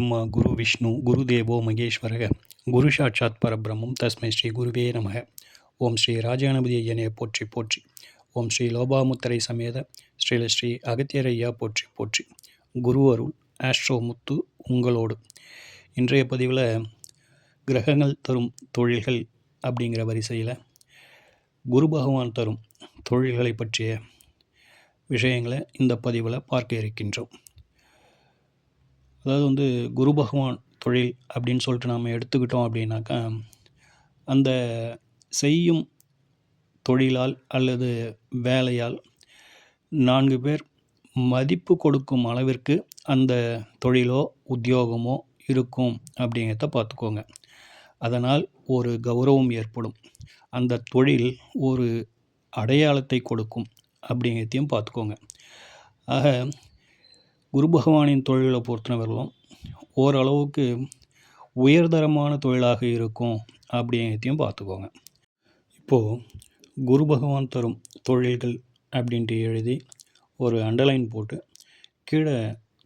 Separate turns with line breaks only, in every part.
பிரம்மா குரு விஷ்ணு குரு தேவோ மகேஸ்வரக குரு சாட்சாத் பரபிரம்மம் தஸ்மை ஸ்ரீ குருவே நமக. ஓம் ஸ்ரீ ராஜகணபதி ஐயனே போற்றி போற்றி. ஓம் ஸ்ரீ லோபாமுத்தரை சமேத ஸ்ரீ அகத்தியர் ஐயா போற்றி போற்றி. குரு அருள் ஆஸ்ட்ரோ முத்து உங்களோடு. இன்றைய பதிவில் கிரகங்கள் தரும் தொழில்கள் அப்படிங்கிற வரிசையில் குரு பகவான் தரும் தொழில்களை பற்றிய விஷயங்களை இந்த பதிவில் பார்க்க இருக்கின்றோம். அதாவது குரு பகவான் தொழில் அப்படின்னு சொல்லிட்டு நாம் எடுத்துக்கிட்டோம் அப்படின்னாக்கா, அந்த செய்யும் தொழிலால் அல்லது வேலையால் 4 பேர் மதிப்பு கொடுக்கும் அளவிற்கு அந்த தொழிலோ உத்தியோகமோ இருக்கும் அப்படிங்கிறத பார்த்துக்கோங்க. அதனால் ஒரு கௌரவம் ஏற்படும். அந்த தொழில் ஒரு அடையாளத்தை கொடுக்கும் அப்படிங்கிறதையும் பார்த்துக்கோங்க. ஆக குரு பகவானின் தொழிலை பொறுத்தவரையிலும் ஓரளவுக்கு உயர்தரமான தொழிலாக இருக்கும் அப்படிங்கிறதையும் பார்த்துக்கோங்க. இப்போது குரு பகவான் தரும் தொழில்கள் அப்படின்ட்டு எழுதி ஒரு அண்டர்லைன் போட்டு கீழே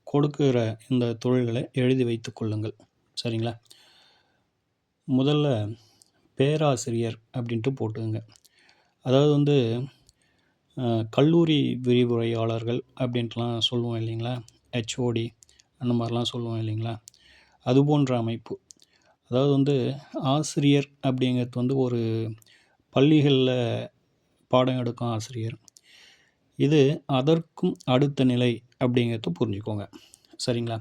கொடுக்குற இந்த தொழில்களை எழுதி வைத்து கொள்ளுங்கள். சரிங்களா? முதல்ல பேராசிரியர் அப்படின்ட்டு போட்டுங்க. அதாவது கல்லூரி விரிவுரையாளர்கள் அப்படின்ட்டுலாம் சொல்லுவோம் இல்லைங்களா? ஹெச்ஓடி அந்த மாதிரிலாம் சொல்லுவோம் இல்லைங்களா? அது போன்ற அமைப்பு. அதாவது ஆசிரியர் அப்படிங்கிறது ஒரு பள்ளிகளில் பாடம் எடுக்கும் ஆசிரியர். இது அதற்கும் அடுத்த நிலை அப்படிங்கிறத புரிஞ்சுக்கோங்க. சரிங்களா?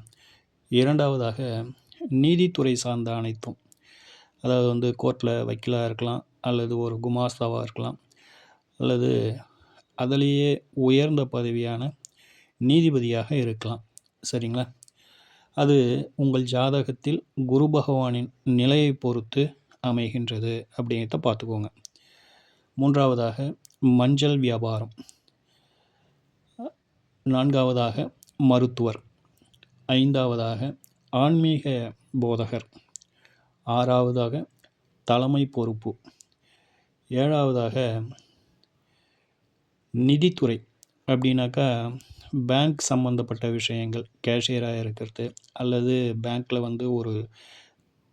இரண்டாவதாக நீதித்துறை சார்ந்த அனைத்தும். அதாவது கோர்ட்டில் வக்கீலாக இருக்கலாம், அல்லது ஒரு குமாஸ்தாவாக இருக்கலாம், அல்லது அதிலேயே உயர்ந்த பதவியான நீதிபதியாக இருக்கலாம். சரிங்களா? அது உங்கள் ஜாதகத்தில் குரு பகவானின் நிலையை பொறுத்து அமைகின்றது அப்படிங்கிறத பார்த்துக்கோங்க. மூன்றாவதாக மஞ்சள் வியாபாரம். நான்காவதாக மருத்துவர். ஐந்தாவதாக ஆன்மீக போதகர். ஆறாவதாக தலைமை பொறுப்பு. ஏழாவதாக நிதித்துறை அப்படின்னாக்கா பேங்க் சம்மந்தப்பட்ட விஷயங்கள், கேஷியராக இருக்கிறது, அல்லது பேங்க்கில் ஒரு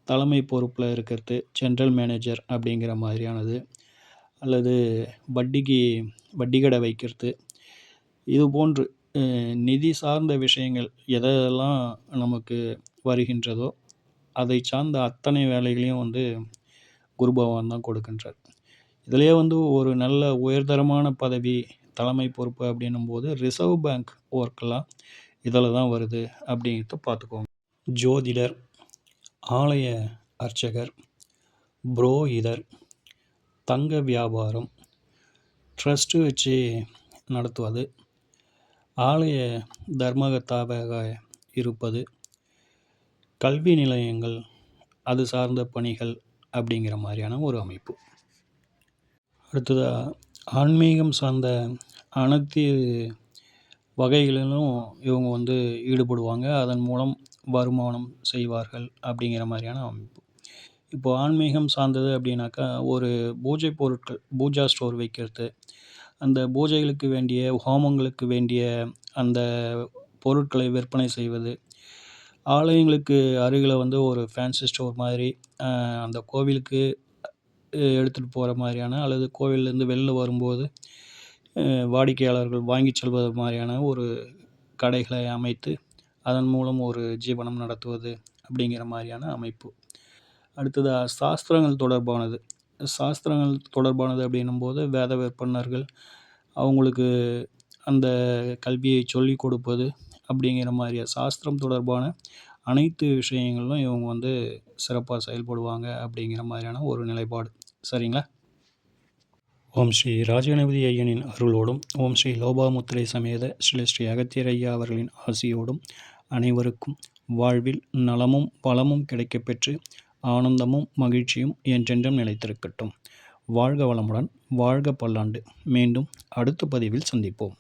தலைமை பொறுப்பில் இருக்கிறது, ஜென்ரல் மேனேஜர் அப்படிங்கிற மாதிரியானது, அல்லது வட்டி கடை வைக்கிறது. இது போன்று நிதி சார்ந்த விஷயங்கள் எதெல்லாம் நமக்கு வருகின்றதோ அதை சார்ந்த அத்தனை வேலைகளையும் குரு பகவான் தான் கொடுக்கின்றார். இதிலே ஒரு நல்ல உயர்தரமான பதவி, தலைமை பொறுப்பு அப்படின்னும் போது ரிசர்வ் பேங்க் ஒர்க்கெல்லாம் இதில் தான் வருது அப்படிங்கிறத பார்த்துக்கோங்க. ஜோதிடர், ஆலய அர்ச்சகர், புரோகிதர், தங்க வியாபாரம், ட்ரஸ்ட்டு வச்சு நடத்துவது, ஆலய தர்மகர்த்தாவாக இருப்பது, கல்வி நிலையங்கள், அது சார்ந்த பணிகள் அப்படிங்கிற மாதிரியான ஒரு அமைப்பு. அடுத்ததாக ஆன்மீகம் சார்ந்த அனைத்து வகைகளிலும் இவங்க ஈடுபடுவாங்க. அதன் மூலம் வருமானம் செய்வார்கள் அப்படிங்கிற மாதிரியான அமைப்பு. இப்போது ஆன்மீகம் சார்ந்தது அப்படின்னாக்கா, ஒரு பூஜை பொருட்கள், பூஜா ஸ்டோர் வைக்கிறது, அந்த பூஜைகளுக்கு வேண்டிய, ஹோமங்களுக்கு வேண்டிய அந்த பொருட்களை விற்பனை செய்வது, ஆலயங்களுக்கு அருகில் ஒரு ஃபேன்சி ஸ்டோர் மாதிரி, அந்த கோவிலுக்கு எடுத்துகிட்டு போகிற மாதிரியான, அல்லது கோவிலேருந்து வெளில வரும்போது வாடிக்கையாளர்கள் வாங்கி செல்வது மாதிரியான ஒரு கடைகளை அமைத்து அதன் மூலம் ஒரு ஜீவனம் நடத்துவது அப்படிங்கிற மாதிரியான அமைப்பு. அடுத்ததாக சாஸ்திரங்கள் தொடர்பானது அப்படின்னும்போது வேத விற்பனர்கள் அவங்களுக்கு அந்த கல்வியை சொல்லிக் கொடுப்பது அப்படிங்கிற மாதிரியா சாஸ்திரம் தொடர்பான அனைத்து விஷயங்களும் இவங்க சிறப்பாக செயல்படுவாங்க அப்படிங்கிற மாதிரியான ஒரு நிலைப்பாடு. சரிங்களா? ஓம் ஸ்ரீ ராஜகணபதி ஐயனின் அருளோடும், ஓம் ஸ்ரீ லோபாமுத்திரை சமேத ஸ்ரீ அகத்தியர் ஐயா அவர்களின் ஆசியோடும் அனைவருக்கும் வாழ்வில் நலமும் வளமும் கிடைக்கப்பெற்று ஆனந்தமும் மகிழ்ச்சியும் என்றென்றும் நிலைத்திருக்கட்டும். வாழ்க வளமுடன், வாழ்க பல்லாண்டு. மீண்டும் அடுத்த பதிவில் சந்திப்போம்.